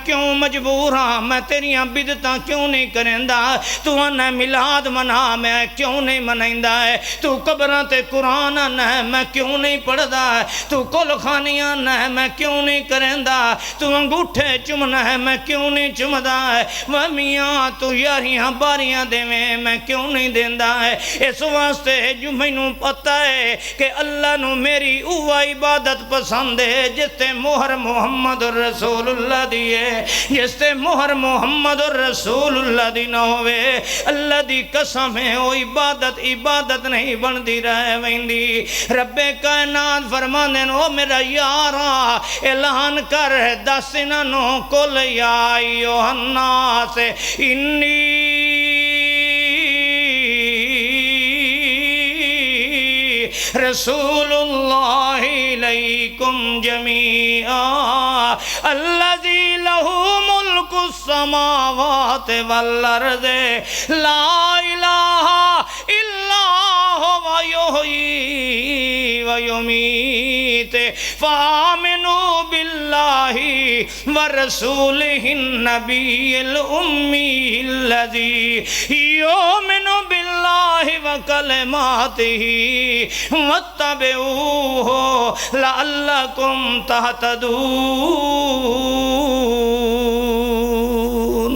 क्यों मजबूर हाँ, मैं तेरिया बिदतां क्यों नहीं करेंदा। तू आना मिलाद मना, मैं क्यों नहीं मनाइंदा है। तू कब्रां ते कुरान आना है, मैं क्यों नहीं पढ़दा। तू कुलखानियां आना है, मैं क्यों नहीं करेंदा। तू अंगूठे चुमना है, मैं क्यों नहीं चुमदा है। वह मियाँ तू यारियां बारियां देवें, मैं क्यों नहीं देंदा है। इस वास्ते जो मैनू पता है कि अल्लाह नू मेरी उवा इबादत पसंद है जिसते मोहर मुहम्मद रसूलुल्लाह दी है। जिसते मोहर मुहम्मद रसूलुल्लाह दी ना होवे, अल्लाह दी कसम है वो इबादत इबादत नहीं बनती रह वेंदी। रब्बे कायनात फरमांदे ने ओ मेरा यारा ऐलान कर दस इन्हां कुल या अय्युहन्नास इन्नी रसूलुल्लाहि अलैकुम जमीआ अल्लज़ी लहू मुल्कुस समावाति वल अर्ज़ि ला इलाहा इल्ला हुवा युहयी व युमीत फामिनु बिल्लाहि व रसूलिहि नबिय्यिल उम्मीय्यिल्लज़ी युमिनु बिल्लाहि व कलिमातिही वत्तबिऊहु लअल्लकुम तहतदून।